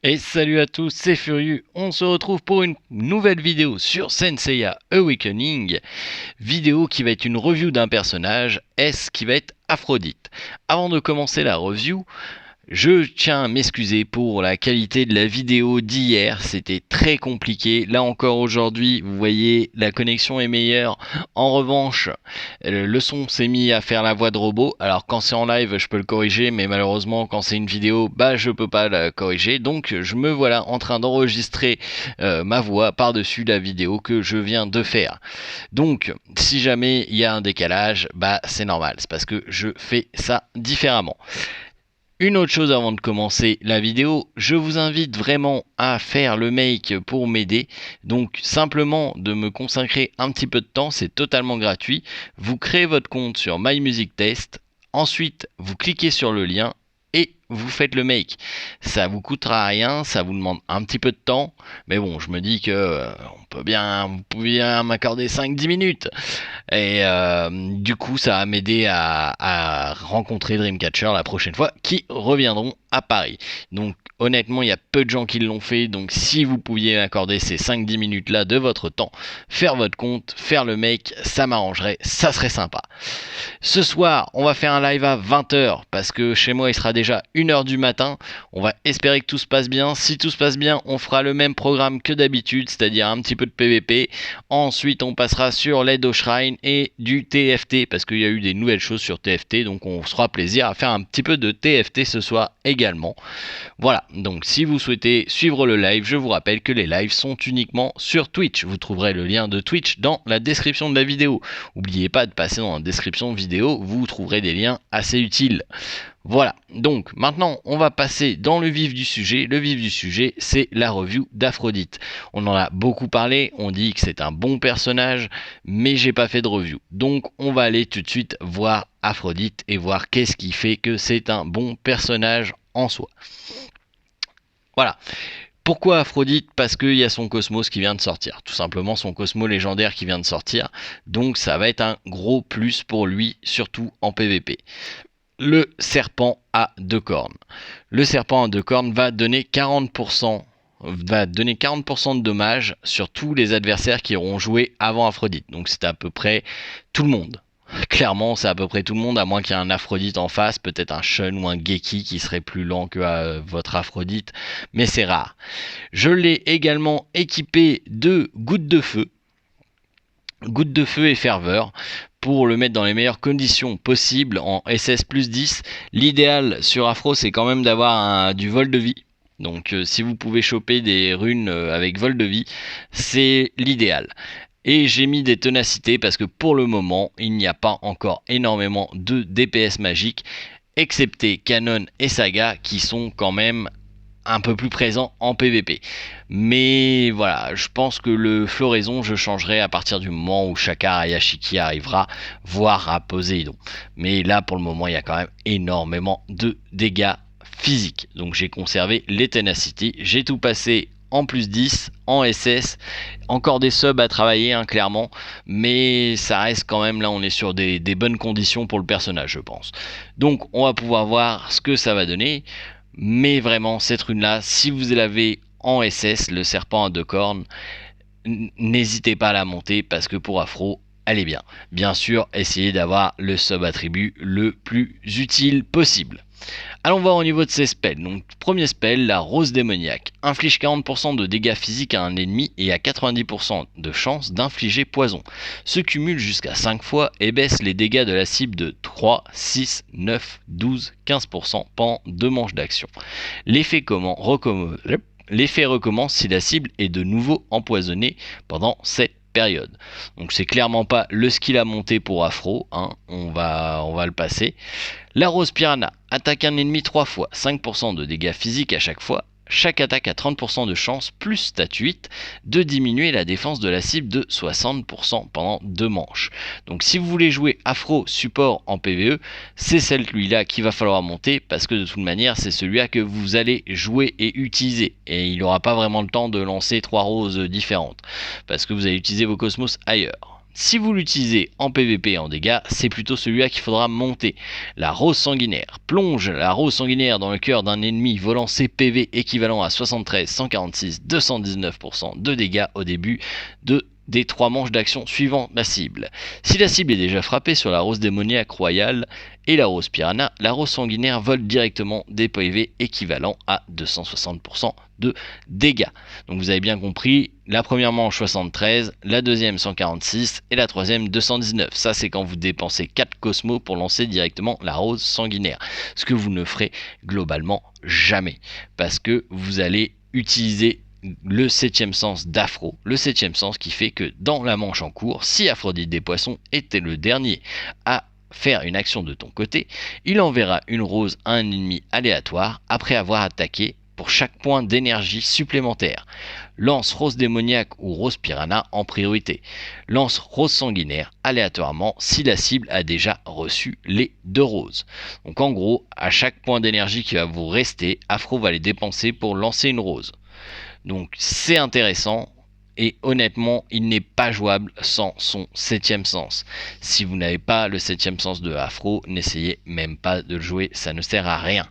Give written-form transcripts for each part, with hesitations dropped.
Et salut à tous, c'est Furieux, on se retrouve pour une nouvelle vidéo sur Senseiya Awakening, vidéo qui va être une review d'un personnage, qui va être Aphrodite. Avant de commencer la review, je tiens à m'excuser pour la qualité de la vidéo d'hier, c'était très compliqué. Là encore aujourd'hui, vous voyez, la connexion est meilleure. En revanche, le son s'est mis à faire la voix de robot. Alors quand c'est en live, je peux le corriger, mais malheureusement quand c'est une vidéo, je peux pas la corriger. Donc je me voilà en train d'enregistrer ma voix par-dessus la vidéo que je viens de faire. Donc si jamais il y a un décalage, c'est normal, c'est parce que je fais ça différemment. Une autre chose avant de commencer la vidéo, je vous invite vraiment à faire le make pour m'aider. Donc simplement de me consacrer un petit peu de temps, c'est totalement gratuit. Vous créez votre compte sur My Music Test, ensuite vous cliquez sur le lien et vous faites le make. Ça vous coûtera rien, ça vous demande un petit peu de temps, mais bon, je me dis que vous pouvez bien m'accorder 5-10 minutes. Et du coup, ça va m'aider à rencontrer Dreamcatcher la prochaine fois, qui reviendront à Paris. Donc honnêtement, il y a peu de gens qui l'ont fait, donc si vous pouviez accorder ces 5-10 minutes là de votre temps, faire votre compte, faire le make, ça m'arrangerait, ça serait sympa. Ce soir, on va faire un live à 20h, parce que chez moi il sera déjà 1h du matin. On va espérer que tout se passe bien. Si tout se passe bien, on fera le même programme que d'habitude, c'est-à-dire un petit peu de PVP. Ensuite, on passera sur l'aide au shrine et du TFT, parce qu'il y a eu des nouvelles choses sur TFT, donc on se fera plaisir à faire un petit peu de TFT ce soir également. Voilà, donc si vous souhaitez suivre le live, je vous rappelle que les lives sont uniquement sur Twitch. Vous trouverez le lien de Twitch dans la description de la vidéo. N'oubliez pas de passer dans la description de vidéo, vous trouverez des liens assez utiles. Voilà, donc maintenant on va passer dans le vif du sujet. Le vif du sujet, c'est la review d'Aphrodite. On en a beaucoup parlé, on dit que c'est un bon personnage, mais j'ai pas fait de review. Donc on va aller tout de suite voir Aphrodite et voir qu'est-ce qui fait que c'est un bon personnage en soi. Voilà. Pourquoi Aphrodite? Parce qu'il y a son Cosmos qui vient de sortir. Tout simplement son Cosmos légendaire qui vient de sortir. Donc ça va être un gros plus pour lui, surtout en PVP. Le serpent à deux cornes. Le serpent à deux cornes va donner 40% de dommages sur tous les adversaires qui auront joué avant Aphrodite. Donc c'est à peu près tout le monde. Clairement, c'est à peu près tout le monde, à moins qu'il y ait un Aphrodite en face, peut-être un Shun ou un Geki qui serait plus lent que votre Aphrodite, mais c'est rare. Je l'ai également équipé de gouttes de feu et ferveur, pour le mettre dans les meilleures conditions possibles en SS plus 10. L'idéal sur Aphro, c'est quand même d'avoir du vol de vie. Donc si vous pouvez choper des runes avec vol de vie, c'est l'idéal. Et j'ai mis des ténacités parce que pour le moment, il n'y a pas encore énormément de DPS magiques, excepté Canon et Saga qui sont quand même un peu plus présents en PVP. Mais voilà, je pense que le floraison, je changerai à partir du moment où Shakar Ayashiki arrivera, voire à Poséidon. Mais là, pour le moment, il y a quand même énormément de dégâts physiques. Donc j'ai conservé les ténacités, j'ai tout passé en plus 10, en SS, encore des subs à travailler clairement, mais ça reste quand même, là on est sur des bonnes conditions pour le personnage je pense. Donc on va pouvoir voir ce que ça va donner, mais vraiment cette rune là, si vous l'avez en SS, le serpent à deux cornes, n'hésitez pas à la monter parce que pour Aphro, elle est bien. Bien sûr, essayez d'avoir le sub attribut le plus utile possible. Allons voir au niveau de ses spells. Donc premier spell, la rose démoniaque. Inflige 40% de dégâts physiques à un ennemi et a 90% de chance d'infliger poison. Se cumule jusqu'à 5 fois et baisse les dégâts de la cible de 3, 6, 9, 12, 15% pendant 2 manches d'action. L'effet recommence si la cible est de nouveau empoisonnée pendant cette période. Donc c'est clairement pas le skill à monter pour Aphro, on va le passer. La rose piranha attaque un ennemi 3 fois, 5% de dégâts physiques à chaque fois. Chaque attaque a 30% de chance plus stat 8 de diminuer la défense de la cible de 60% pendant 2 manches. Donc si vous voulez jouer Aphro support en PvE, c'est celui-là qu'il va falloir monter parce que de toute manière c'est celui-là que vous allez jouer et utiliser. Et il n'aura pas vraiment le temps de lancer 3 roses différentes parce que vous allez utiliser vos cosmos ailleurs. Si vous l'utilisez en PVP et en dégâts, c'est plutôt celui-là qu'il faudra monter. La rose sanguinaire. Plonge la rose sanguinaire dans le cœur d'un ennemi volant ses PV équivalent à 73, 146, 219% de dégâts au début des 3 manches d'action suivant la cible. Si la cible est déjà frappée sur la rose démoniaque royale et la rose piranha, la rose sanguinaire vole directement des PV équivalents à 260% de dégâts. Donc vous avez bien compris, la première manche 73, la deuxième 146 et la troisième 219. Ça c'est quand vous dépensez 4 cosmos pour lancer directement la rose sanguinaire. Ce que vous ne ferez globalement jamais. Parce que vous allez utiliser le 7e sens d'Aphro, le 7e sens qui fait que dans la manche en cours, si Aphrodite des Poissons était le dernier à faire une action de ton côté, il enverra une rose à un ennemi aléatoire après avoir attaqué pour chaque point d'énergie supplémentaire. Lance rose démoniaque ou rose piranha en priorité. Lance rose sanguinaire aléatoirement si la cible a déjà reçu les 2 roses. Donc en gros, à chaque point d'énergie qui va vous rester, Aphro va les dépenser pour lancer une rose. Donc c'est intéressant et honnêtement il n'est pas jouable sans son 7e sens. Si vous n'avez pas le 7e sens de Aphro, n'essayez même pas de le jouer, ça ne sert à rien.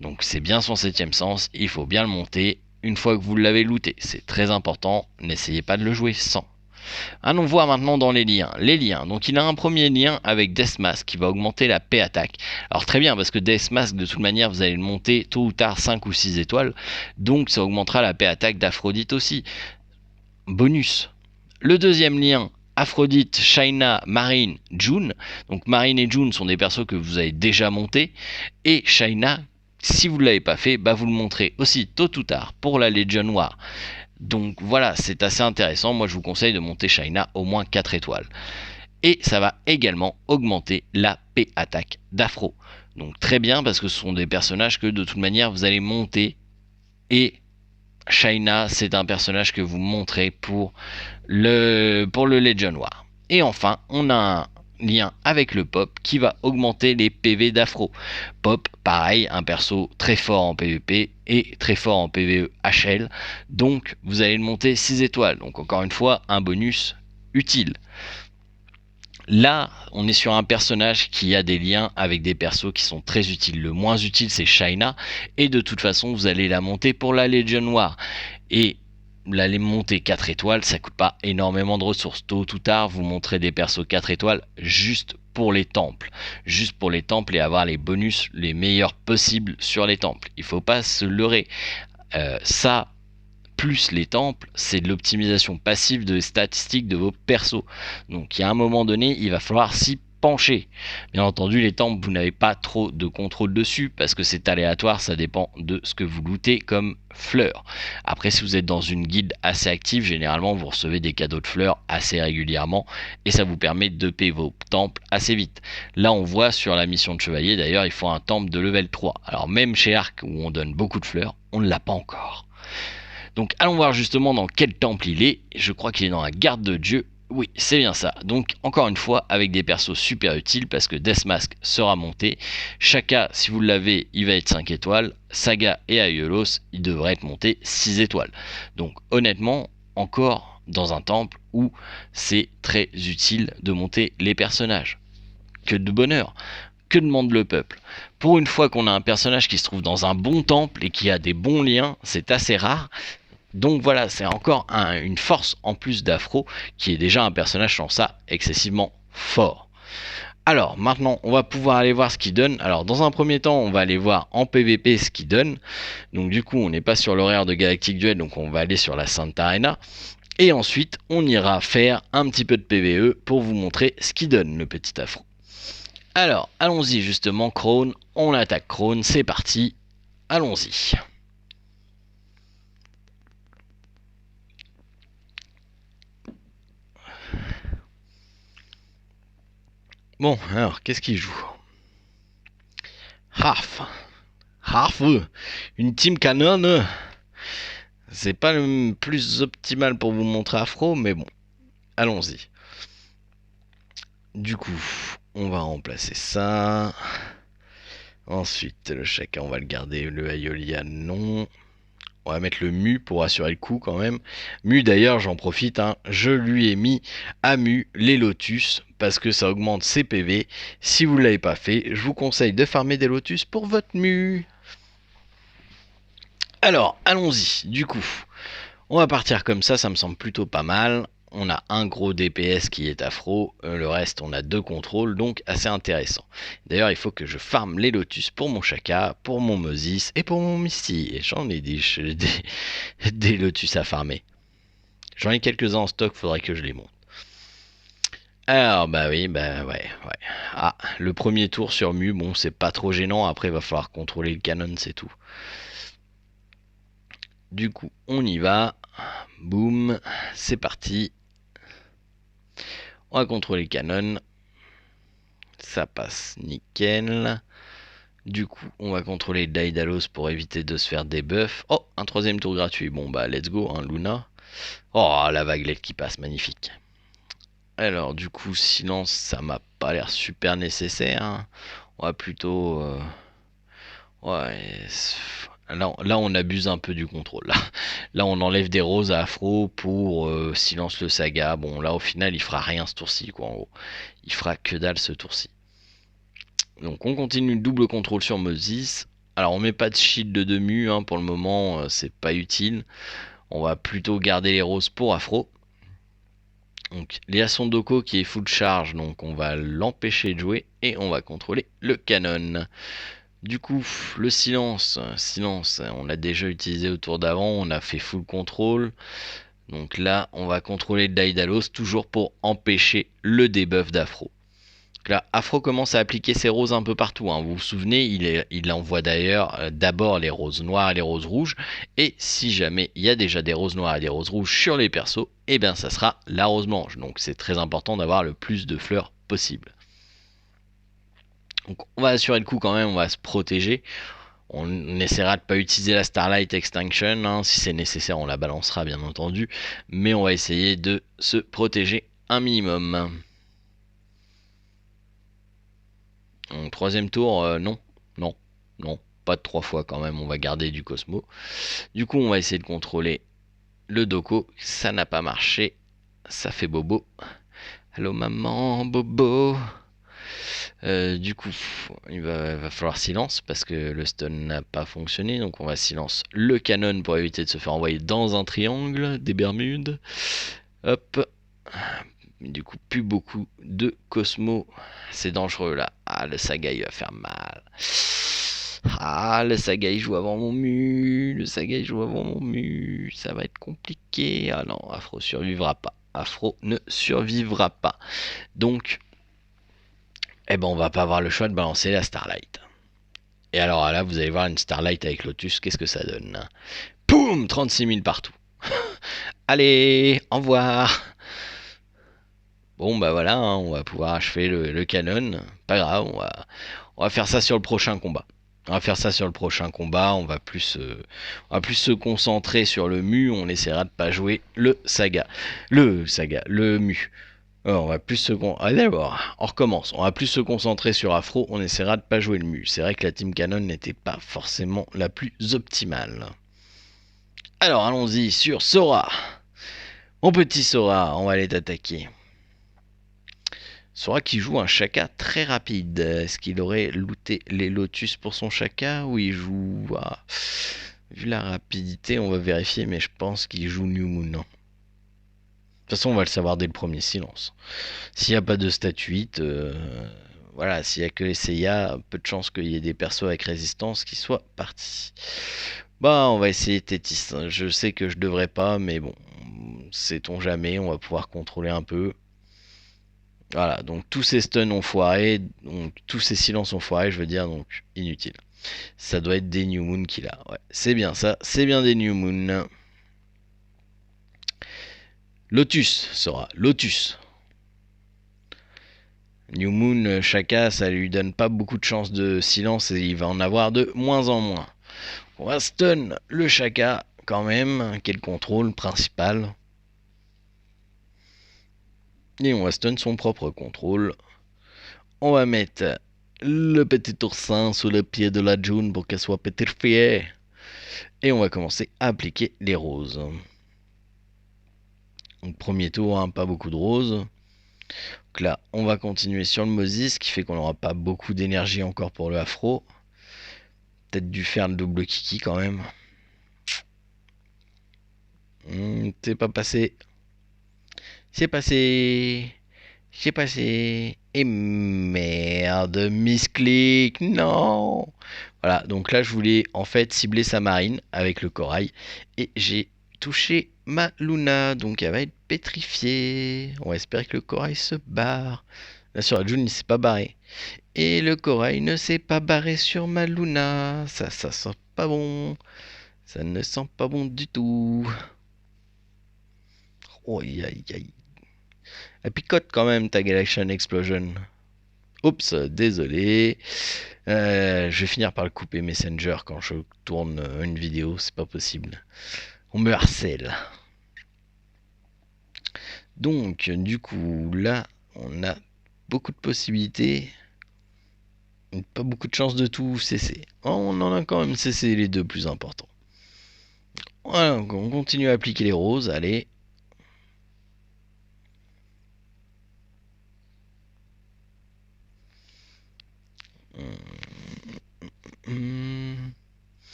Donc c'est bien son 7e sens, il faut bien le monter une fois que vous l'avez looté. C'est très important, n'essayez pas de le jouer sans. Allons voir maintenant dans les liens. Les liens, donc il a un premier lien avec Deathmask qui va augmenter la paix attaque. Alors très bien parce que Deathmask de toute manière vous allez le monter tôt ou tard 5 ou 6 étoiles. Donc ça augmentera la paix attaque d'Aphrodite aussi. Bonus. Le deuxième lien, Aphrodite, Shaina, Marine, June. Donc Marine et June sont des persos que vous avez déjà montés. Et Shaina, si vous ne l'avez pas fait, vous le montrez aussi tôt ou tard pour la Légion Noire. Donc voilà, c'est assez intéressant. Moi, je vous conseille de monter Shaina au moins 4 étoiles. Et ça va également augmenter la P attaque d'Aphro. Donc très bien, parce que ce sont des personnages que de toute manière, vous allez monter. Et Shaina, c'est un personnage que vous montrez pour le Légion Noir. Et enfin, on a un lien avec le Pop qui va augmenter les PV d'Aphro. Pop, pareil, un perso très fort en PvP et très fort en PvE HL, donc vous allez le monter 6 étoiles, donc encore une fois un bonus utile. Là, on est sur un personnage qui a des liens avec des persos qui sont très utiles. Le moins utile, c'est Shaina, et de toute façon, vous allez la monter pour la Légion Noire. Et l'aller monter 4 étoiles, ça coûte pas énormément de ressources. Tôt ou tard, vous montrez des persos 4 étoiles juste pour les temples. Juste pour les temples et avoir les bonus les meilleurs possibles sur les temples. Il faut pas se leurrer. Ça, plus les temples, c'est de l'optimisation passive de statistiques de vos persos. Donc il y a un moment donné, il va falloir s'y pencher. Bien entendu, les temples, vous n'avez pas trop de contrôle dessus parce que c'est aléatoire, ça dépend de ce que vous lootez comme fleurs. Après, si vous êtes dans une guilde assez active, généralement vous recevez des cadeaux de fleurs assez régulièrement et ça vous permet de payer vos temples assez vite. Là, on voit sur la mission de chevalier, d'ailleurs, il faut un temple de level 3. Alors même chez Arc, où on donne beaucoup de fleurs, on ne l'a pas encore. Donc allons voir justement dans quel temple il est. Je crois qu'il est dans la garde de Dieu. Oui, c'est bien ça. Donc encore une fois avec des persos super utiles parce que Deathmask sera monté. Shaka, si vous l'avez, il va être 5 étoiles. Saga et Aiolos, il devrait être monté 6 étoiles. Donc honnêtement, encore dans un temple où c'est très utile de monter les personnages. Que de bonheur. Que demande le peuple? Pour une fois qu'on a un personnage qui se trouve dans un bon temple et qui a des bons liens, c'est assez rare. Donc voilà, c'est encore une force en plus d'Aphro, qui est déjà un personnage sans ça excessivement fort. Alors maintenant, on va pouvoir aller voir ce qu'il donne. Alors dans un premier temps, on va aller voir en PVP ce qu'il donne. Donc du coup, on n'est pas sur l'horaire de Galactic Duel, donc on va aller sur la Sainte Arena. Et ensuite, on ira faire un petit peu de PVE pour vous montrer ce qu'il donne, le petit Aphro. Alors, allons-y justement, Krone. On attaque Krone, c'est parti. Allons-y. Bon, alors, qu'est-ce qu'il joue? Harf. Harf, une team canon. C'est pas le plus optimal pour vous montrer Aphro, mais bon, allons-y. Du coup, on va remplacer ça. Ensuite, le Shaka, on va le garder. Le Aiolia, non. On va mettre le Mu pour assurer le coup quand même. Mu d'ailleurs, j'en profite, hein, je lui ai mis à Mu les Lotus parce que ça augmente ses PV. Si vous ne l'avez pas fait, je vous conseille de farmer des Lotus pour votre Mu. Alors, allons-y. Du coup, on va partir comme ça me semble plutôt pas mal. On a un gros DPS qui est afro, le reste on a 2 contrôles, donc assez intéressant. D'ailleurs il faut que je farme les Lotus pour mon Chaka, pour mon Moses et pour mon Misty. Et j'en ai des Lotus à farmer. J'en ai quelques-uns en stock, faudrait que je les monte. Alors bah oui, bah ouais. Ah, le premier tour sur Mu, bon c'est pas trop gênant, après il va falloir contrôler le canon, c'est tout. Du coup on y va, boum, c'est parti. On va contrôler le canon. Ça passe nickel. Du coup, on va contrôler Daedalus pour éviter de se faire des buffs. Oh, un 3ème tour gratuit. Bon, bah, let's go, hein, Luna. Oh, la vaguelette qui passe, magnifique. Alors, du coup, silence, ça m'a pas l'air super nécessaire, hein. On va plutôt... Ouais... Là, on abuse un peu du contrôle. Là, on enlève des roses à Afro pour silence le saga. Bon, là, au final, il fera rien ce tour-ci, quoi, en gros. Il fera que dalle ce tour-ci. Donc on continue le double contrôle sur Moses. Alors on met pas de shield de mu, hein, pour le moment, c'est pas utile. On va plutôt garder les roses pour Afro. Donc Léa Sondoko qui est full charge, donc on va l'empêcher de jouer et on va contrôler le canon. Du coup, le silence, on l'a déjà utilisé au tour d'avant, on a fait full contrôle. Donc là, on va contrôler Daedalus toujours pour empêcher le debuff d'Afro. Là, Afro commence à appliquer ses roses un peu partout, hein. Vous vous souvenez, il envoie d'ailleurs d'abord les roses noires et les roses rouges. Et si jamais il y a déjà des roses noires et des roses rouges sur les persos, eh bien ça sera la rose blanche. Donc c'est très important d'avoir le plus de fleurs possible. Donc on va assurer le coup quand même, on va se protéger. On essaiera de ne pas utiliser la Starlight Extinction, hein. Si c'est nécessaire, on la balancera bien entendu. Mais on va essayer de se protéger un minimum. 3ème tour, non, pas de 3 fois quand même, on va garder du Cosmo. Du coup, on va essayer de contrôler le Doko, ça n'a pas marché, ça fait bobo. Allô maman, bobo. Du coup, il va falloir silence parce que le stun n'a pas fonctionné, donc on va silence le canon pour éviter de se faire envoyer dans un triangle des Bermudes. Hop. Du coup, plus beaucoup de Cosmo. C'est dangereux là. Ah, le Saga il va faire mal. Ah, le Saga il joue avant mon mu. Ça va être compliqué. Ah non, Afro survivra pas. Afro ne survivra pas. Donc, eh ben, on va pas avoir le choix de balancer la Starlight. Et alors là, vous allez voir une Starlight avec Lotus. Qu'est-ce que ça donne? Poum, 36 000 partout. Allez, au revoir. Bon bah voilà, hein, on va pouvoir achever le canon. Pas grave, on va faire ça sur le prochain combat. On va plus se concentrer sur le mu. On essaiera de pas jouer le mu. Alors, on va plus se d'abord, on recommence. On va plus se concentrer sur Afro. On essaiera de pas jouer le mu. C'est vrai que la team canon n'était pas forcément la plus optimale. Alors allons-y sur Sora. Mon petit Sora, on va aller t'attaquer. Sora qui joue un Chaka très rapide. Est-ce qu'il aurait looté les Lotus pour son Chaka ou il joue... Vu la rapidité, on va vérifier, mais je pense qu'il joue New Moon. De toute façon, on va le savoir dès le premier silence. S'il n'y a pas de statuite, voilà, s'il n'y a que les Seiya, peu de chance qu'il y ait des persos avec résistance qui soient partis. Bah, on va essayer Tétis. Je sais que je devrais pas, mais bon, sait-on jamais, on va pouvoir contrôler un peu. Voilà, donc tous ces stuns ont foiré, donc tous ces silences ont foiré, je veux dire, donc inutile. Ça doit être des New Moon qu'il a. Ouais, c'est bien ça, c'est bien des New Moon. Lotus sera Lotus. New Moon, Chaka, ça lui donne pas beaucoup de chance de silence et il va en avoir de moins en moins. On va stun le Chaka quand même, qui est le contrôle principal. Et on va stun son propre contrôle. On va mettre le petit oursin sous le pied de la June pour qu'elle soit pétrifiée. Et on va commencer à appliquer les roses. Donc premier tour, hein, pas beaucoup de roses. Donc là, on va continuer sur le Moses, ce qui fait qu'on n'aura pas beaucoup d'énergie encore pour le afro. Peut-être dû faire le double kiki quand même. C'est pas passé. C'est passé. C'est passé. Et merde, misclick, non. Voilà, donc là je voulais en fait cibler sa marine avec le corail. Et j'ai touché ma Luna, donc elle va être pétrifiée. On va espérer que le corail se barre. Là sur la June, il s'est pas barré. Et le corail ne s'est pas barré sur ma Luna. Ça sent pas bon. Ça ne sent pas bon du tout. Oh, aïe, aïe, aïe. Elle picote quand même ta Galaxian Explosion. Oups, désolé. Je vais finir par le couper Messenger quand je tourne une vidéo, c'est pas possible. On me harcèle. Donc, du coup, là, on a beaucoup de possibilités. Pas beaucoup de chances de tout cesser. On en a quand même cessé les deux plus importants. Voilà, on continue à appliquer les roses, allez.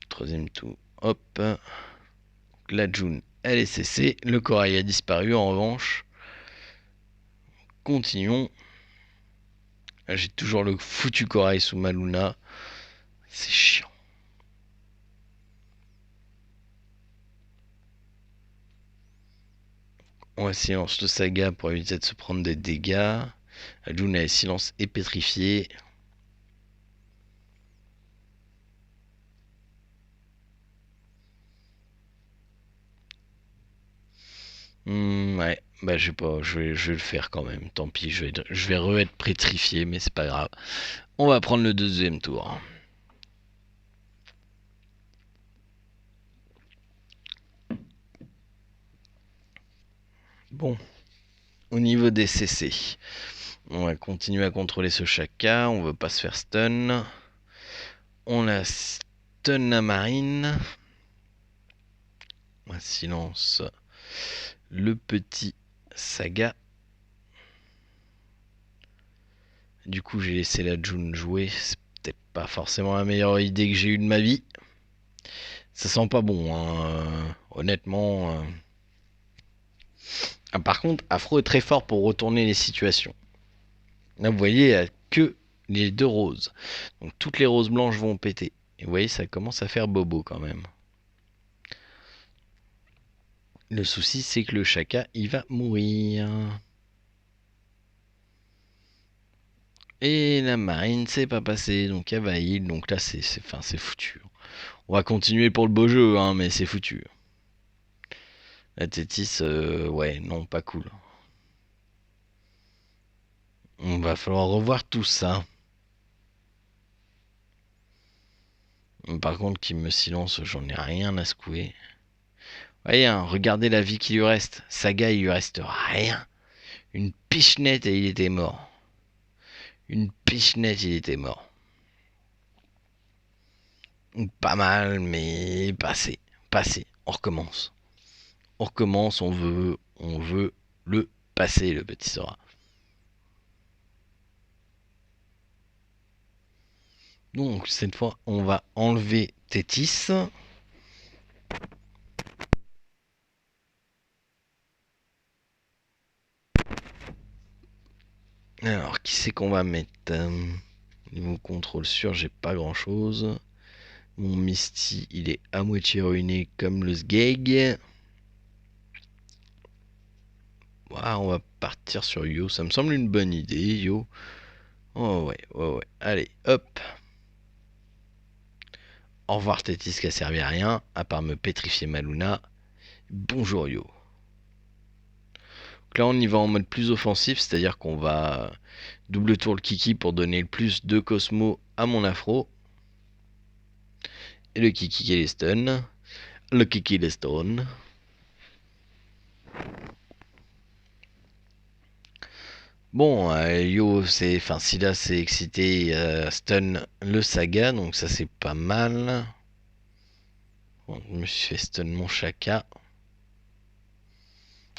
Troisième tour, hop. La June, elle est cessée. Le corail a disparu en revanche. Continuons. J'ai toujours le foutu corail sous ma Luna. C'est chiant. On va silence le saga pour éviter de se prendre des dégâts. La June est silence et pétrifié. Ouais, bah je sais pas, je vais le faire quand même. Tant pis, je vais re-être pétrifié, mais c'est pas grave. On va prendre le deuxième tour. Bon, au niveau des CC, on va continuer à contrôler ce Shaka. On veut pas se faire stun. On a stun la marine. On silence le petit saga. Du coup, j'ai laissé la June jouer. C'est peut-être pas forcément la meilleure idée que j'ai eue de ma vie. Ça sent pas bon, hein. Honnêtement. Ah, par contre, Afro est très fort pour retourner les situations. Là, vous voyez, il n'y a que les deux roses. Donc toutes les roses blanches vont péter. Et vous voyez, ça commence à faire bobo quand même. Le souci, c'est que le Shaka, il va mourir. Et la marine, c'est pas passé. Donc elle va heal. Donc là, c'est foutu. On va continuer pour le beau jeu, hein, mais c'est foutu. La Tétis, ouais, non, pas cool. On va falloir revoir tout ça. Par contre, qui me silence, j'en ai rien à secouer. Voyez, hein, regardez la vie qui lui reste. Saga, il lui reste rien. Une pichenette et il était mort. Une pichenette, il était mort. Pas mal, mais passé. Passé. On recommence. On recommence, on veut le passer, le petit Sora. Donc, cette fois, on va enlever Tétis. Alors, qui c'est qu'on va mettre niveau contrôle sûr, j'ai pas grand chose. Mon Misty, il est à moitié ruiné comme le Sgeg. Voilà, on va partir sur Yo. Ça me semble une bonne idée, Yo. Oh ouais, ouais, ouais. Allez, hop. Au revoir Tétis qui a servi à rien, à part me pétrifier ma Luna. Bonjour Yo. Donc là, on y va en mode plus offensif, c'est-à-dire qu'on va double tour le Kiki pour donner le plus de Cosmo à mon Afro. Et le Kiki qui est les stun. Le Kiki les stun. Bon, Yo, c'est, enfin, Scylla s'est excité, stun le Saga, donc ça c'est pas mal. Bon, je me suis fait stun mon Chaka.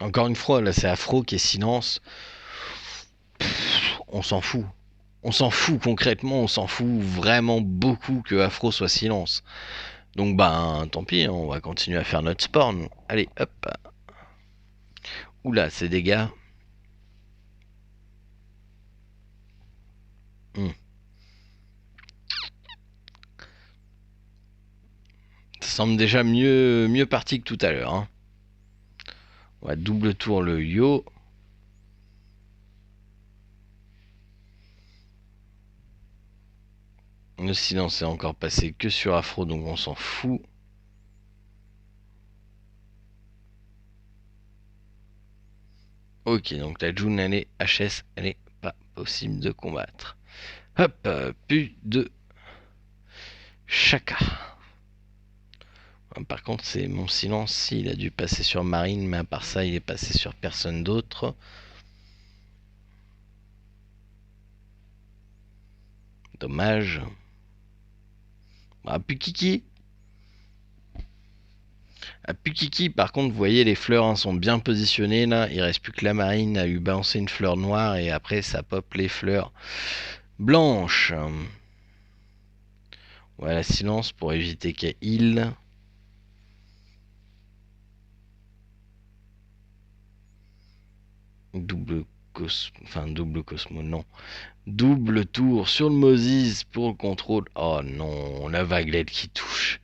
Encore une fois, là c'est Afro qui est silence. On s'en fout. On s'en fout concrètement, on s'en fout vraiment beaucoup que Afro soit silence. Donc ben tant pis, hein, on va continuer à faire notre sport. Nous. Allez, hop. Oula, ces dégâts. Hmm. Ça semble déjà mieux parti que tout à l'heure. Hein. On va double tour le yo. Le silence est encore passé que sur Afro, donc on s'en fout. Ok, donc la June, elle est HS, elle est pas possible de combattre. Hop, plus de Chaka. Par contre, c'est mon silence, il a dû passer sur Marine, mais à part ça, il est passé sur personne d'autre. Dommage. Ah, Pukiki. À Pukiki, par contre, vous voyez, les fleurs hein, sont bien positionnées là. Il reste plus que la Marine a eu balancé une fleur noire et après ça pop les fleurs blanches. Voilà, silence pour éviter qu'elle heal. Double Cosmo, non. Double tour sur le Moses pour le contrôle. Oh non, la vaguelette qui touche.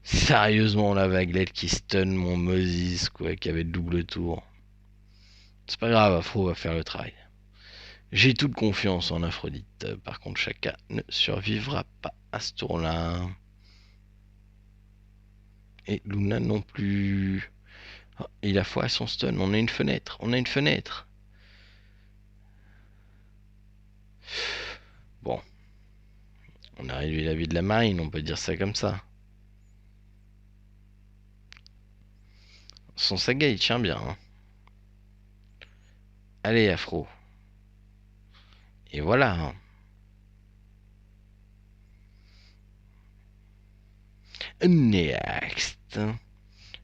Sérieusement, la vaguelette qui stun mon Moses, quoi, qui avait le double tour. C'est pas grave, Afro va faire le travail. J'ai toute confiance en Aphrodite. Par contre, Chaka ne survivra pas à ce tour-là. Et Luna non plus. Oh, il a foiré son stun. On a une fenêtre. On a une fenêtre. Bon. On a réduit la vie de la marine, on peut dire ça comme ça. Son saga, il tient bien. Hein. Allez, Afro. Et voilà. Hein. Next.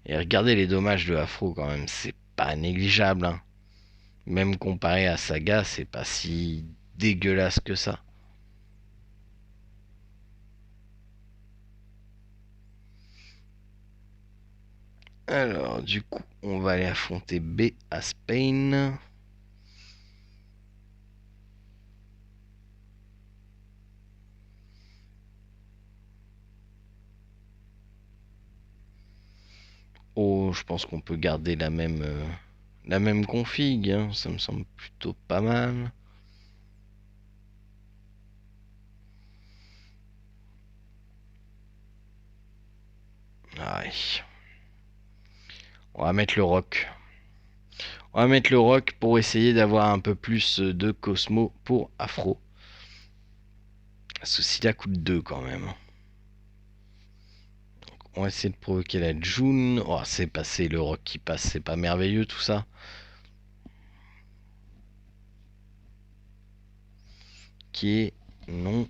Et regardez les dommages de Afro quand même, c'est pas négligeable. Hein. Même comparé à Saga, c'est pas si dégueulasse que ça. Alors, du coup, on va aller affronter B à Spain. Oh, je pense qu'on peut garder la même config. Hein. Ça me semble plutôt pas mal. Aïe. On va mettre le rock. On va mettre le rock pour essayer d'avoir un peu plus de Cosmo pour Afro. Ceci là coûte 2 quand même. Donc, on va essayer de provoquer la June. Oh, c'est passé le rock qui passe. C'est pas merveilleux tout ça. Qui est non.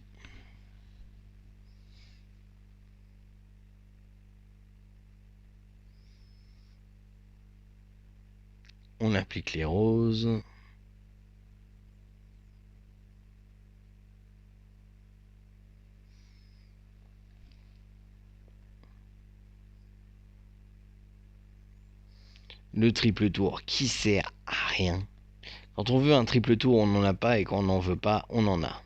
On applique les roses. Le triple tour qui sert à rien. Quand on veut un triple tour, on n'en a pas. Et quand on n'en veut pas, on en a.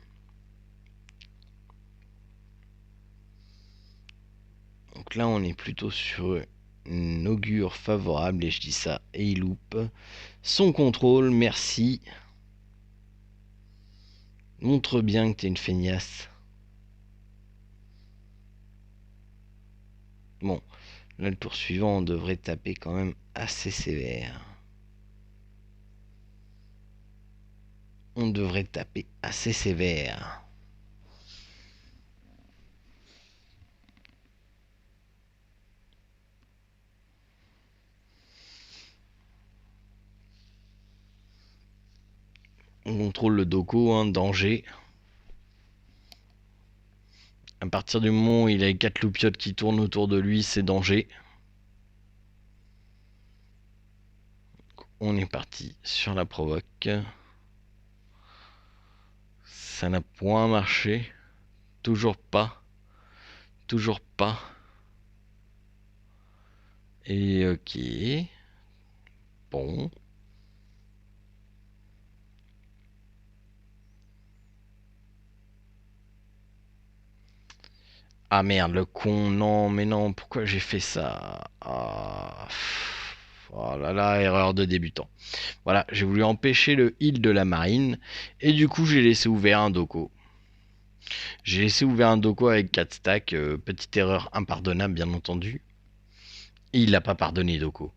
Donc là, on est plutôt sur une augure favorable. Et je dis ça. Et il loupe. Son contrôle, merci. Montre bien que t'es une feignasse. Bon, là, le tour suivant, on devrait taper quand même assez sévère. On devrait taper assez sévère. On contrôle le Doko, hein, danger. À partir du moment où il a 4 loupiotes qui tournent autour de lui, c'est danger. On est parti sur la provoque. Ça n'a point marché. Toujours pas. Toujours pas. Et ok. Bon. Ah merde, le con. Non, mais non, pourquoi j'ai fait ça? Ah. Oh là là, erreur de débutant. Voilà, j'ai voulu empêcher le heal de la marine. Et du coup, j'ai laissé ouvert un doko. J'ai laissé ouvert un doko avec 4 stacks. Petite erreur impardonnable, bien entendu. Et il l'a pas pardonné, doko.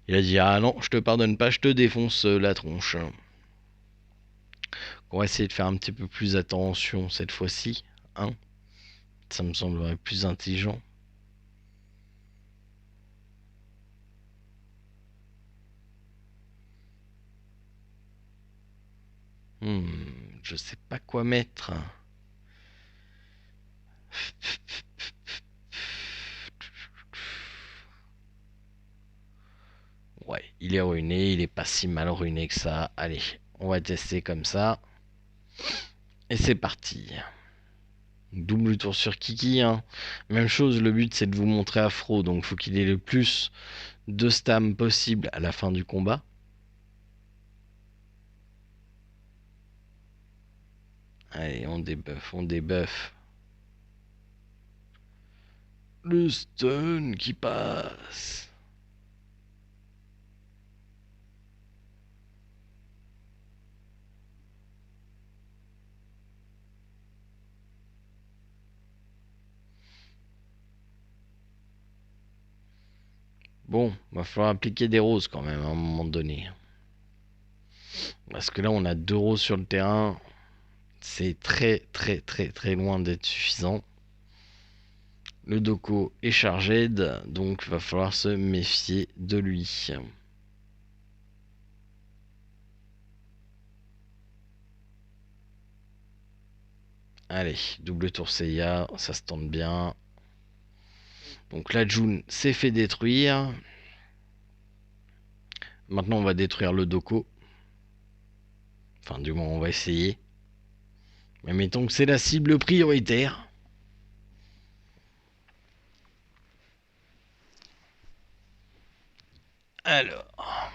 Il a dit: ah non, je te pardonne pas, je te défonce la tronche. On va essayer de faire un petit peu plus attention cette fois-ci. Hein, ça me semblerait plus intelligent. Je sais pas quoi mettre. Ouais, il est ruiné, il est pas si mal ruiné que ça. Allez, on va tester comme ça. Et c'est parti. Double tour sur Kiki, hein. Même chose, le but c'est de vous montrer Afro, donc faut qu'il ait le plus de stam possible à la fin du combat. Allez, on débuff, on débuff. Le stun qui passe. Bon, va falloir appliquer des roses quand même à un moment donné. Parce que là, on a 2 roses sur le terrain. C'est très très très très loin d'être suffisant. Le Doko est chargé, donc va falloir se méfier de lui. Allez, double tour Seiya, ça se tente bien. Donc la June s'est fait détruire. Maintenant, on va détruire le Doko. Enfin, du moins, on va essayer. Mais mettons que c'est la cible prioritaire. Alors,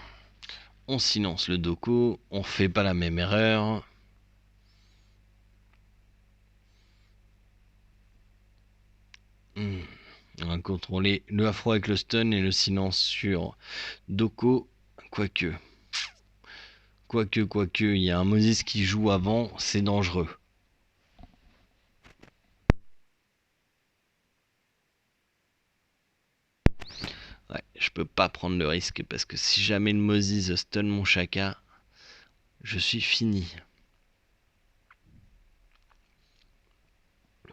on silence le Doko, on fait pas la même erreur. On va contrôler le afro avec le stun et le silence sur Doko. Quoique, il y a un Moses qui joue avant, c'est dangereux. Ouais, je peux pas prendre le risque parce que si jamais le Moses stun mon Shaka, je suis fini.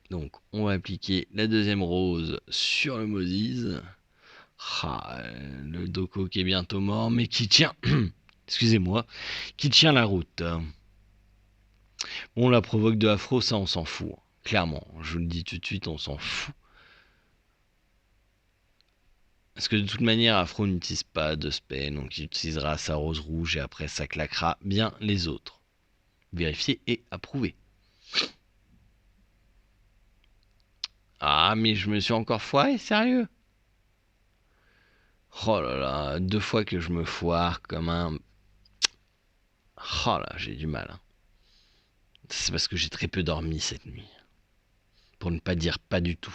Donc, on va appliquer la deuxième rose sur le Moses. Ah, le Doko qui est bientôt mort, mais qui tient, excusez-moi, qui tient la route. Bon, la provoque de Afro, ça on s'en fout. Clairement, je vous le dis tout de suite, on s'en fout. Parce que de toute manière, Afro n'utilise pas de spell, donc il utilisera sa rose rouge et après ça claquera bien les autres. Vérifier et approuver. Ah, mais je me suis encore foiré, sérieux? Oh là là, 2 fois que je me foire comme un... Oh là, j'ai du mal. Hein. C'est parce que j'ai très peu dormi cette nuit. Pour ne pas dire pas du tout.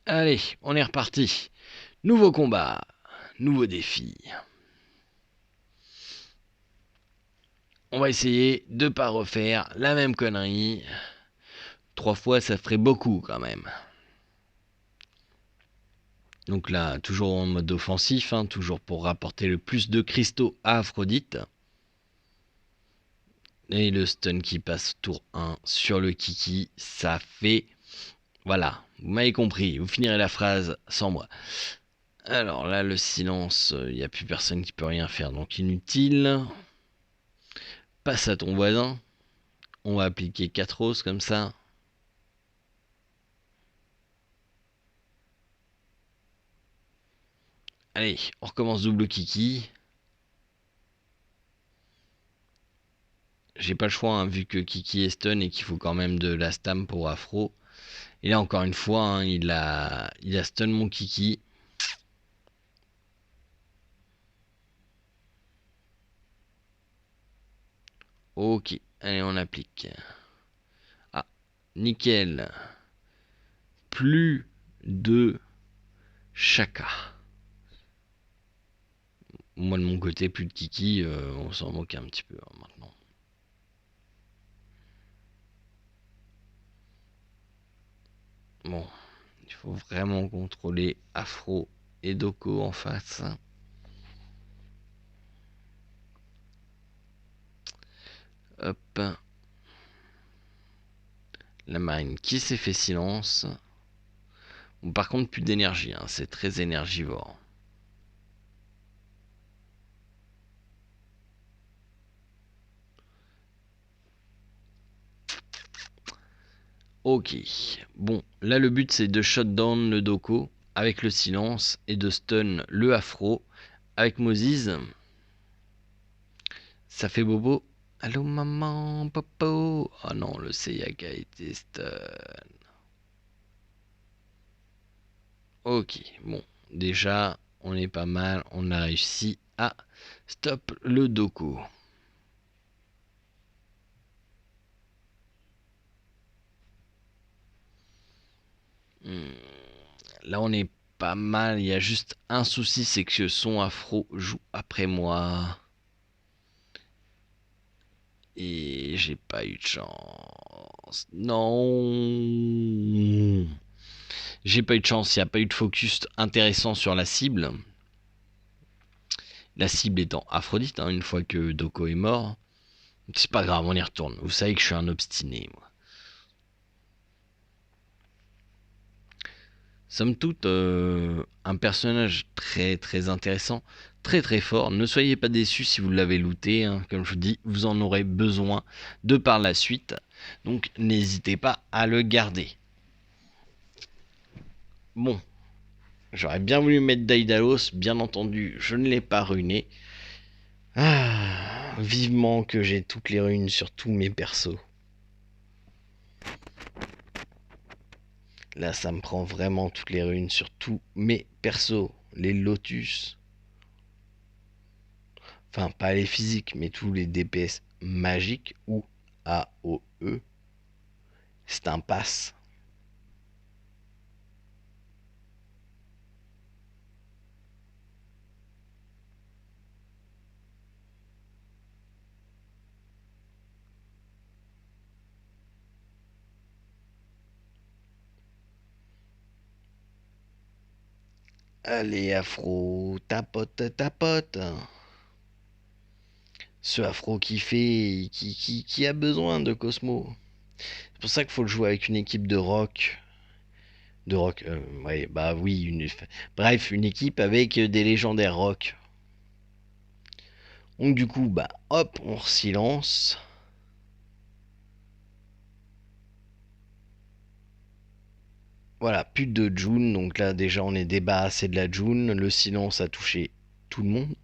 Allez, on est reparti. Nouveau combat, nouveau défi. On va essayer de pas refaire la même connerie. 3 fois, ça ferait beaucoup quand même. Donc là, toujours en mode offensif, hein, toujours pour rapporter le plus de cristaux à Aphrodite. Et le stun qui passe tour 1 sur le Kiki, ça fait... Voilà, vous m'avez compris, vous finirez la phrase sans moi. Alors là, le silence, il n'y a plus personne qui peut rien faire, donc inutile. Passe à ton voisin. On va appliquer 4 roses comme ça. Allez, on recommence double kiki. J'ai pas le choix, hein, vu que Kiki est stun et qu'il faut quand même de la stam pour Afro. Et là, encore une fois, hein, il a stun mon Kiki. Ok, allez, on applique. Ah, nickel. Plus de Chaka. Moi, de mon côté, plus de Kiki, on s'en moque un petit peu hein, maintenant. Bon, il faut vraiment contrôler Afro et Doko en face. Hop. La marine qui s'est fait silence. Bon, par contre, plus d'énergie, hein, c'est très énergivore. Ok, bon, là le but c'est de shutdown le Doko avec le silence et de stun le Afro avec Moses. Ça fait bobo. Allô maman, popo. Oh non, le Seiya a été stun. Ok, bon, déjà on est pas mal, on a réussi à stop le Doko. Hmm, là on est pas mal, il y a juste un souci, c'est que son Afro joue après moi. Et j'ai pas eu de chance. Non. J'ai pas eu de chance, il n'y a pas eu de focus intéressant sur la cible. La cible étant Aphrodite, hein, une fois que Doko est mort. C'est pas grave, on y retourne. Vous savez que je suis un obstiné, moi. Somme toute, un personnage très très intéressant, très très fort. Ne soyez pas déçus si vous l'avez looté, hein. Comme je vous dis, vous en aurez besoin de par la suite. Donc n'hésitez pas à le garder. Bon, j'aurais bien voulu mettre Daedalus, bien entendu, je ne l'ai pas ruiné. Ah, vivement que j'ai toutes les runes sur tous mes persos. Là, ça me prend vraiment toutes les runes sur tous mes persos. Les Lotus. Enfin, pas les physiques, mais tous les DPS magiques ou AOE. C'est un pass. Allez, Afro, tapote, tapote. Ce Afro qui fait, qui a besoin de Cosmo. C'est pour ça qu'il faut le jouer avec une équipe de rock. De rock, ouais, bah oui, bref, une équipe avec des légendaires rock. Donc du coup, bah hop, on silence. Voilà, plus de June, donc là déjà on est débarrassé de la June. Le silence a touché tout le monde.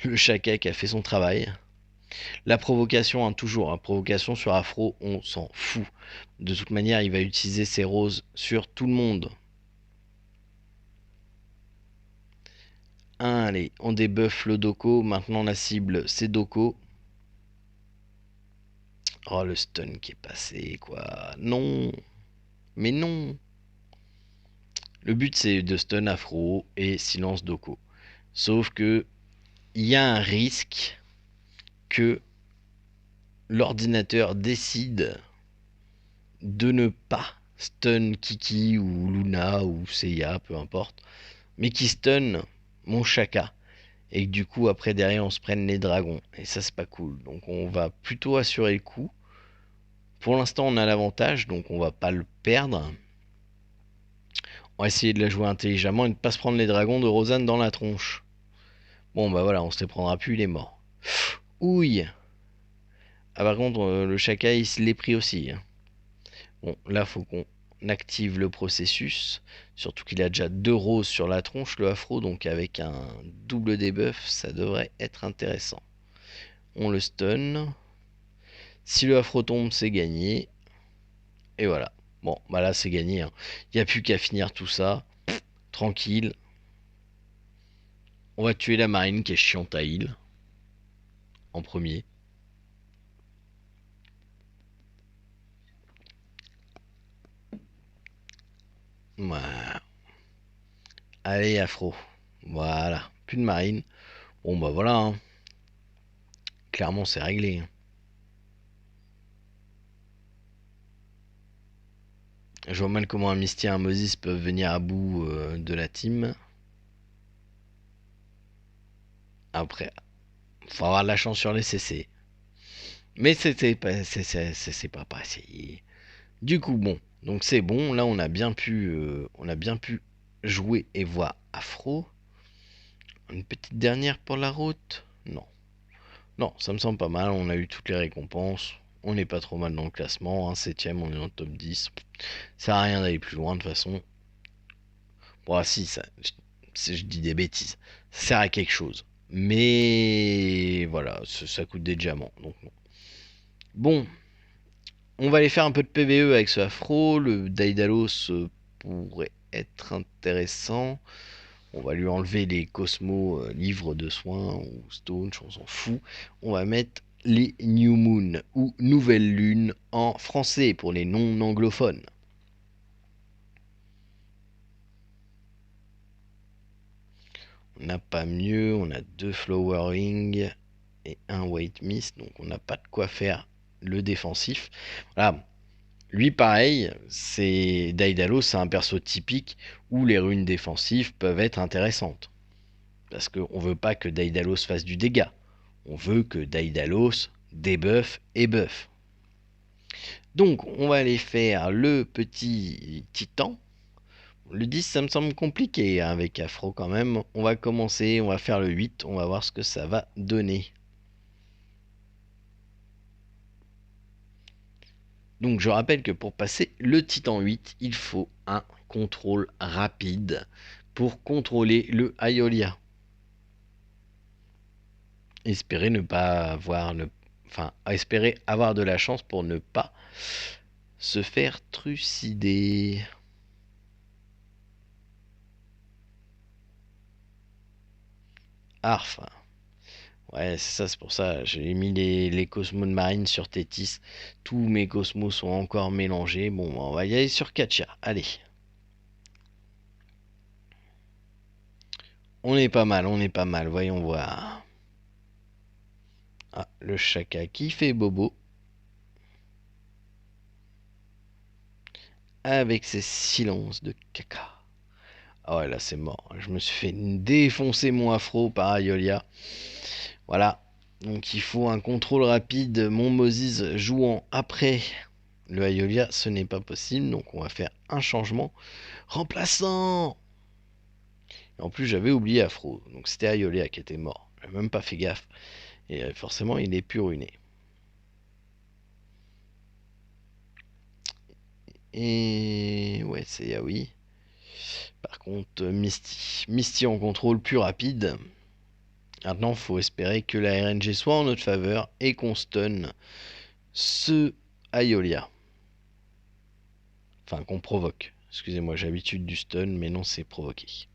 Le Shaka qui a fait son travail. La provocation, hein, toujours, hein, provocation sur Afro, on s'en fout. De toute manière, il va utiliser ses roses sur tout le monde. Allez, on débuff le Doko. Maintenant la cible c'est Doko. Oh le stun qui est passé quoi. Non. Mais non. Le but c'est de stun Afro et silence Doko. Sauf que il y a un risque que l'ordinateur décide de ne pas stun Kiki ou Luna ou Seiya, peu importe, mais qui stun mon Shaka. Et que du coup après derrière on se prenne les dragons. Et ça c'est pas cool. Donc on va plutôt assurer le coup. Pour l'instant on a l'avantage donc on va pas le perdre. On va essayer de la jouer intelligemment et de pas se prendre les dragons de Rosanne dans la tronche. Bon bah voilà, on se les prendra plus, il est mort. Ouille. Ah par contre, le Chaka il se l'est pris aussi, hein. Bon, là faut qu'on active le processus. Surtout qu'il a déjà 2 roses sur la tronche, le afro, donc avec un double debuff, ça devrait être intéressant. On le stun. Si le afro tombe, c'est gagné. Et voilà. Bon, bah là c'est gagné, hein. Il n'y a plus qu'à finir tout ça. Tranquille. On va tuer la marine qui est chiante à heal. En premier. Voilà. Allez, afro. Voilà. Plus de marine. Bon, bah voilà, hein. Clairement, c'est réglé, hein. Je vois mal comment un Misty et un Moses peuvent venir à bout de la team. Après, faut avoir de la chance sur les CC. Mais c'était pas, c'est pas passé. Du coup, bon. Donc c'est bon. Là, on a bien pu jouer et voir Afro. Une petite dernière pour la route? Non. Non, ça me semble pas mal. On a eu toutes les récompenses. On n'est pas trop mal dans le classement, hein. 7ème, on est dans le top 10. Ça sert à rien d'aller plus loin de toute façon. Bon, ah, si, je dis des bêtises. Ça sert à quelque chose. Mais voilà, ça coûte des diamants. Donc non. Bon, on va aller faire un peu de PVE avec ce afro. Le Daedalus pourrait être intéressant. On va lui enlever les Cosmos livres de soins ou Stone, on s'en fout. On va mettre les New Moon ou Nouvelle Lune en français pour les non-anglophones. On n'a pas mieux, on a 2 Flowering et un White Mist, donc on n'a pas de quoi faire le défensif. Voilà. Lui pareil, c'est Daedalus, c'est un perso typique où les runes défensives peuvent être intéressantes. Parce qu'on veut pas que Daedalus fasse du dégât. On veut que Daedalus débuffe et buff. Donc on va aller faire le petit titan. Le 10 ça me semble compliqué hein, avec Afro quand même. On va commencer, on va faire le 8, on va voir ce que ça va donner. Donc je rappelle que pour passer le Titan 8, il faut un contrôle rapide pour contrôler le Aeolia. Espérer ne pas avoir, enfin espérer avoir de la chance pour ne pas se faire trucider. Arf. Ouais, c'est ça, c'est pour ça. J'ai mis les cosmos de marine sur Tétis. Tous mes cosmos sont encore mélangés. Bon, on va y aller sur Katia. Allez. On est pas mal, on est pas mal. Voyons voir. Ah, le Chaka qui fait bobo. Avec ses silences de caca. Ah ouais, là c'est mort. Je me suis fait défoncer mon afro par Aeolia. Voilà. Donc il faut un contrôle rapide. Mon Moses jouant après le Aeolia, ce n'est pas possible. Donc on va faire un changement. Remplaçant. Et en plus j'avais oublié Afro. Donc c'était Aeolia qui était mort. J'avais même pas fait gaffe. Et forcément il est plus ruiné. Et ouais, c'est Yaoi. Par contre, Misty. Misty en contrôle plus rapide. Maintenant, il faut espérer que la RNG soit en notre faveur et qu'on stun ce Aeolia. Enfin, qu'on provoque. Excusez-moi, j'ai l'habitude du stun, mais non, c'est provoqué.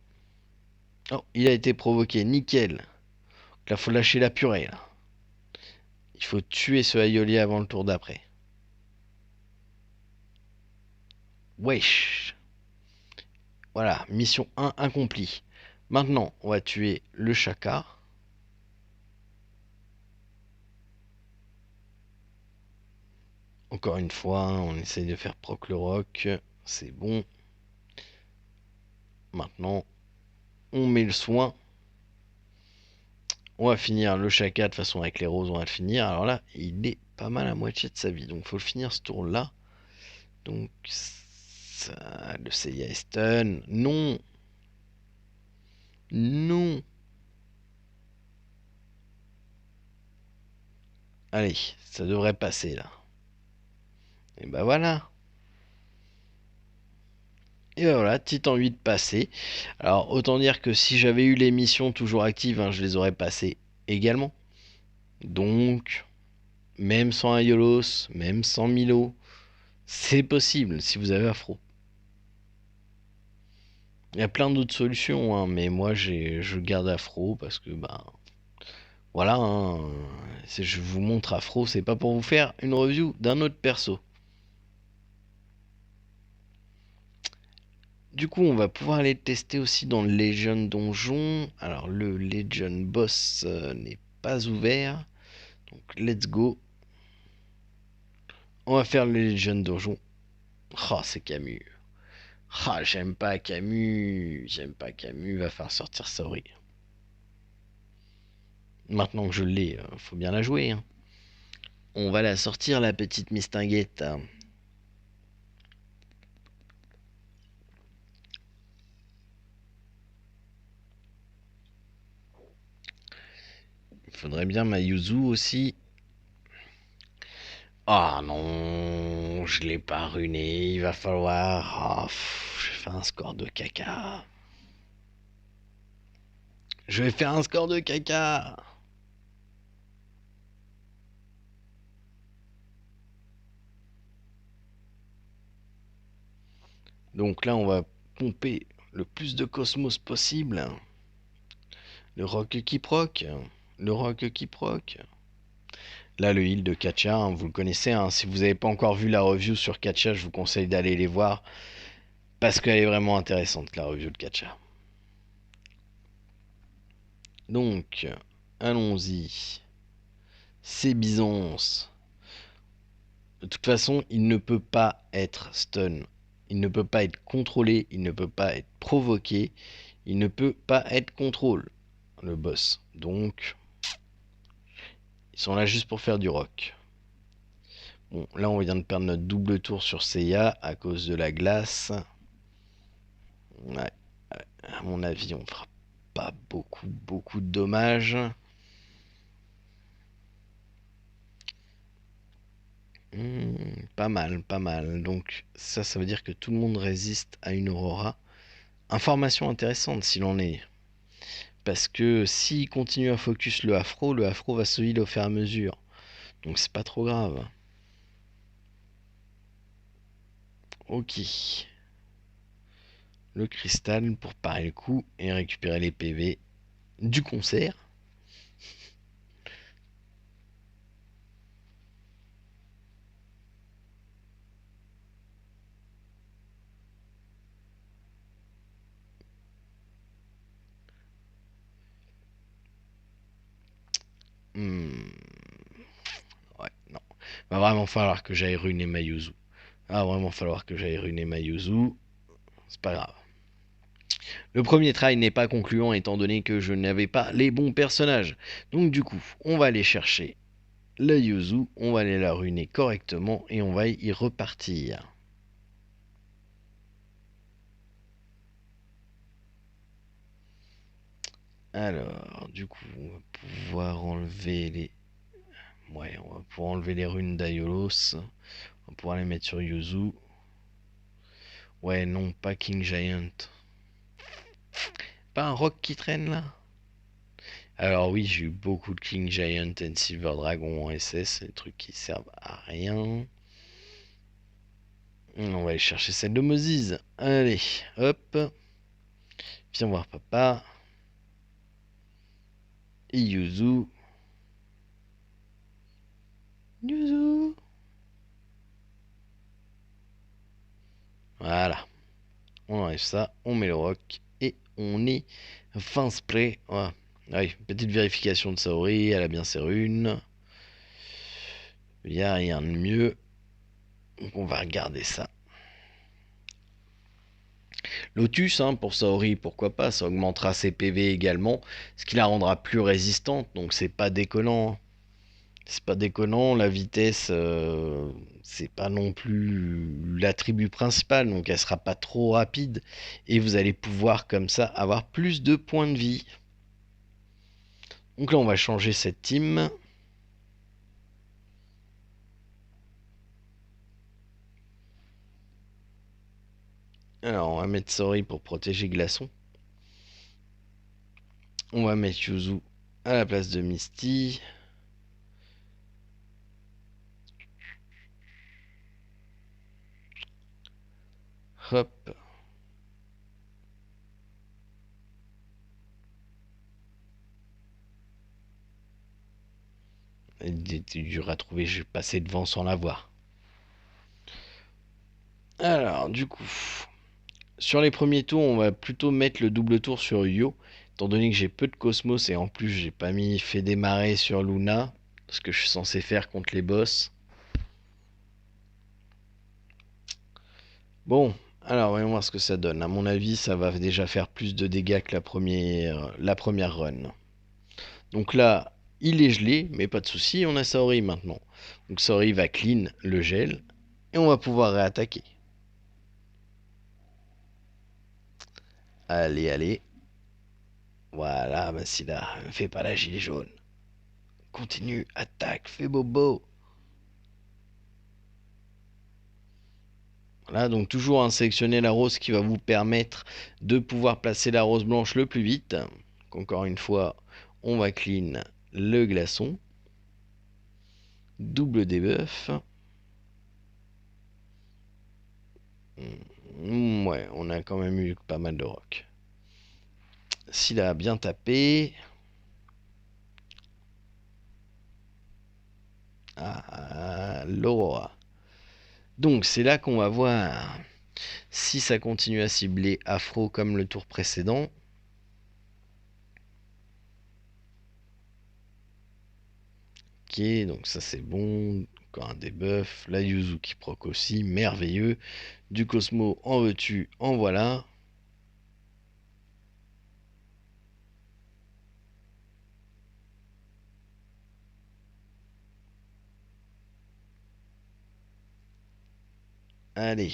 Oh, il a été provoqué, nickel. Là, faut lâcher la purée, là. Il faut tuer ce Aeolia avant le tour d'après. Wesh. Voilà, mission 1 accomplie. Maintenant, on va tuer le Chaka. Encore une fois, hein, on essaye de faire proc le roc. C'est bon. Maintenant, on met le soin. On va finir le Chaka. De toute façon, avec les roses, on va le finir. Alors là, il est pas mal à moitié de sa vie. Donc, faut le finir ce tour-là. Donc, Yes. Le Seiya est stun. Non. Non. Allez, ça devrait passer là. Et bah voilà. Et bah voilà, Titan 8 passé. Alors autant dire que si j'avais eu les missions toujours actives, hein, je les aurais passées également. Donc, même sans Aiolos, même sans Milo, c'est possible si vous avez Afro. Il y a plein d'autres solutions, hein, mais moi je garde Afro parce que bah voilà, hein, je vous montre Afro, c'est pas pour vous faire une review d'un autre perso. Du coup, on va pouvoir aller le tester aussi dans le Legion Donjon. Alors, le Legion Boss n'est pas ouvert. Donc, let's go. On va faire le Legion Donjon. Ah, c'est Camus. Ah, j'aime pas Camus. J'aime pas Camus. Va falloir sortir Saori. Maintenant que je l'ai, faut bien la jouer, hein. On va la sortir, la petite mistinguette. Il faudrait bien ma Yuzu aussi. Ah non, je l'ai pas ruiné. Il va falloir. Je vais faire un score de caca. Je vais faire un score de caca. Donc là, on va pomper le plus de cosmos possible. Le rock qui proc. Le rock qui proc. Là, le heal de Kacha, hein, vous le connaissez, hein. Si vous n'avez pas encore vu la review sur Kacha, je vous conseille d'aller les voir. Parce qu'elle est vraiment intéressante, la review de Kacha. Donc, allons-y. C'est Byzance. De toute façon, il ne peut pas être stun. Il ne peut pas être contrôlé. Il ne peut pas être provoqué. Il ne peut pas être contrôle, le boss. Donc, ils sont là juste pour faire du rock. Bon, là, on vient de perdre notre double tour sur Seiya à cause de la glace. Ouais, à mon avis, on fera pas beaucoup de dommages. Pas mal, pas mal. Donc ça veut dire que tout le monde résiste à une Aurora. Information intéressante s'il en est. Parce que s'il continue à focus le afro va se heal au fur et à mesure. Donc c'est pas trop grave. Ok. Le cristal pour parer le coup et récupérer les PV du concert. Hmm. Ouais, non. Va vraiment falloir que j'aille ruiner ma Yuzu. Va vraiment falloir que j'aille ruiner ma Yuzu. C'est pas grave. Le premier try n'est pas concluant étant donné que je n'avais pas les bons personnages. Donc du coup, on va aller chercher la Yuzu, on va aller la ruiner correctement et on va y repartir. Alors, du coup, on va pouvoir enlever les... Ouais, on va pouvoir enlever les runes d'Aiolos. On va pouvoir les mettre sur Yuzu. Ouais, non, pas King Giant. Pas un rock qui traîne là? Alors oui, j'ai eu beaucoup de King Giant et Silver Dragon en SS, des trucs qui servent à rien. On va aller chercher celle de Moses. Allez, hop. Viens voir papa. Et Yuzu. Yuzu. Voilà. On enlève ça, on met le rock et on est fin spray. Voilà. Allez, petite vérification de Saori, elle a bien ses runes. Il n'y a rien de mieux. Donc on va regarder ça. Lotus, hein, pour Saori, pourquoi pas, ça augmentera ses PV également, ce qui la rendra plus résistante, donc c'est pas déconnant, hein. C'est pas déconnant, la vitesse, c'est pas non plus l'attribut principal, donc elle sera pas trop rapide. Et vous allez pouvoir comme ça avoir plus de points de vie. Donc là, on va changer cette team. Alors, on va mettre Sori pour protéger Glaçon. On va mettre Yuzu à la place de Misty. Hop. Il était dur à trouver, je vais passer devant sans la voir. Alors, du coup, sur les premiers tours, on va plutôt mettre le double tour sur Yo, étant donné que j'ai peu de Cosmos et en plus j'ai pas mis fait démarrer sur Luna, ce que je suis censé faire contre les boss. Bon, alors voyons voir ce que ça donne. À mon avis, ça va déjà faire plus de dégâts que la première run. Donc là, il est gelé, mais pas de souci, on a Saori maintenant. Donc Saori va clean le gel et on va pouvoir réattaquer. Allez, allez. Voilà, bah si là, fais pas la gilet jaune. Continue, attaque, fais bobo. Voilà, donc toujours sélectionner la rose qui va vous permettre de pouvoir placer la rose blanche le plus vite. Donc, encore une fois, on va clean le glaçon. Double debuff. Ouais, on a quand même eu pas mal de rock. S'il a bien tapé. Ah, l'Aurora. Donc c'est là qu'on va voir si ça continue à cibler Afro comme le tour précédent. Ok, donc ça c'est bon. Encore un debuff. La Yuzu qui proc aussi, merveilleux. Du Cosmo, en veux-tu, en voilà. Allez.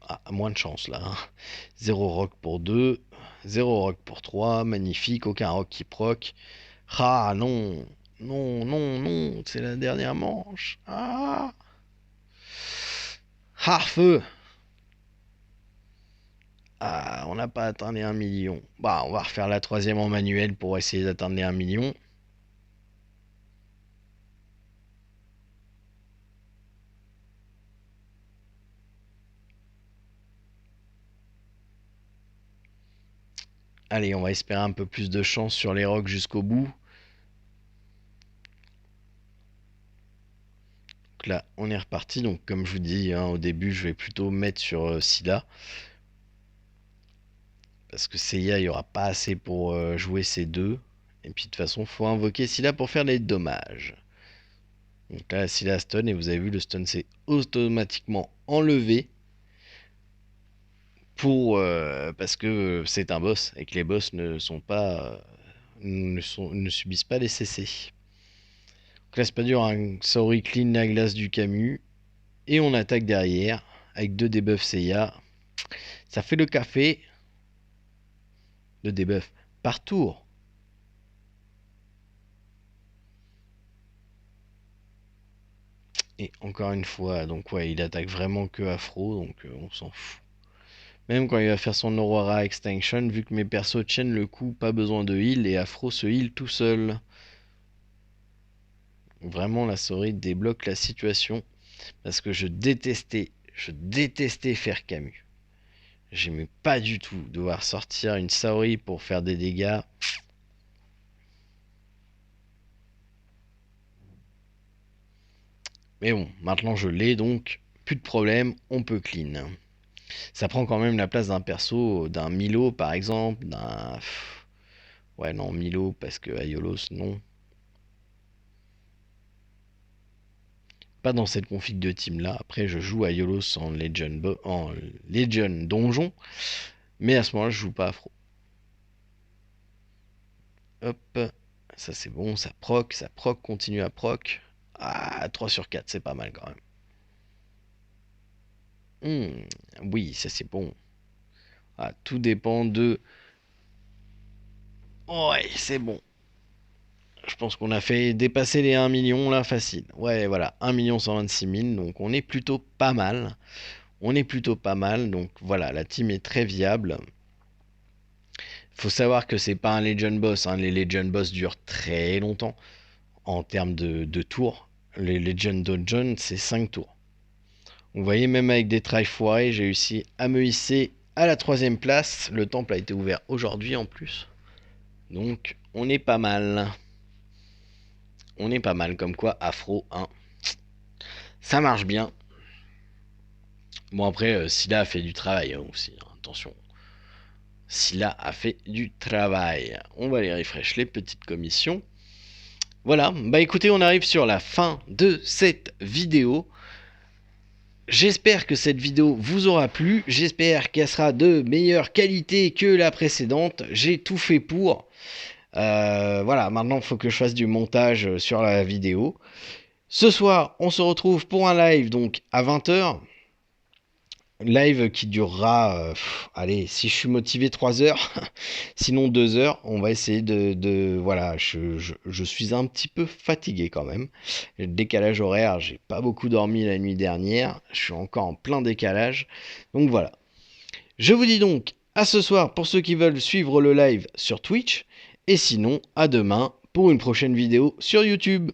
Ah, moins de chance là. 0 rock pour 2. 0 rock pour 3. Magnifique. Aucun rock qui proc. Ah non. Non, non, non. C'est la dernière manche. Ah. Ah, feu. Ah, on n'a pas atteint les 1 million. Bah, on va refaire la troisième en manuel pour essayer d'atteindre les 1 million. Allez, on va espérer un peu plus de chance sur les rocks jusqu'au bout. Donc là, on est reparti. Donc, comme je vous dis, hein, au début, je vais plutôt mettre sur Scylla. Parce que Seiya, il n'y aura pas assez pour jouer ces deux. Et puis, de toute façon, il faut invoquer Scylla pour faire des dommages. Donc là, Scylla stun. Et vous avez vu, le stun s'est automatiquement enlevé. Parce que c'est un boss. Et que les boss ne sont pas. Ne subissent pas les CC. Donc là, c'est pas dur, hein. Saori clean la glace du Camus. Et on attaque derrière. Avec deux debuffs Seiya. Ça fait le café. Deux debuffs par tour. Et encore une fois, donc ouais, il attaque vraiment que Afro, donc on s'en fout. Même quand il va faire son Aurora Extinction, vu que mes persos tiennent le coup, pas besoin de heal, et Afro se heal tout seul. Vraiment, la Saori débloque la situation, parce que je détestais faire Camus. J'aimais pas du tout devoir sortir une Saori pour faire des dégâts. Mais bon, maintenant je l'ai, donc plus de problème, on peut clean. Ça prend quand même la place d'un perso, d'un Milo par exemple, d'un... Ouais, non, Milo, parce que Aiolos, non. Pas dans cette config de team là. Après, je joue Aiolos en Legion Donjon. Mais à ce moment-là, je joue pas Afro. Hop. Ça c'est bon, ça proc, continue à proc. Ah, 3 sur 4, c'est pas mal quand même. Oui, ça c'est bon. Ah, tout dépend de... Ouais, c'est bon. Je pense qu'on a fait dépasser les 1 million là, facile. Ouais, voilà, 1 126 000, donc on est plutôt pas mal. On est plutôt pas mal, donc voilà, la team est très viable. Faut savoir que c'est pas un Legend Boss, hein. Les Legend Boss durent très longtemps en termes de tours. Les Legend Dungeon, c'est 5 tours. Vous voyez, même avec des tries foirés, j'ai réussi à me hisser à la 3ème place. Le temple a été ouvert aujourd'hui en plus. Donc, on est pas mal. On est pas mal, comme quoi Afro, hein, ça marche bien. Bon, après, Scylla a fait du travail hein, aussi, hein, attention. Scylla a fait du travail. On va aller refresh les petites commissions. Voilà, bah écoutez, on arrive sur la fin de cette vidéo. J'espère que cette vidéo vous aura plu. J'espère qu'elle sera de meilleure qualité que la précédente. J'ai tout fait pour. Voilà, maintenant il faut que je fasse du montage sur la vidéo. Ce soir, on se retrouve pour un live donc à 20h. Live qui durera, allez, si je suis motivé 3 heures, sinon 2 heures. On va essayer voilà, je suis un petit peu fatigué quand même. Le décalage horaire, j'ai pas beaucoup dormi la nuit dernière. Je suis encore en plein décalage. Donc voilà. Je vous dis donc à ce soir pour ceux qui veulent suivre le live sur Twitch. Et sinon, à demain pour une prochaine vidéo sur YouTube.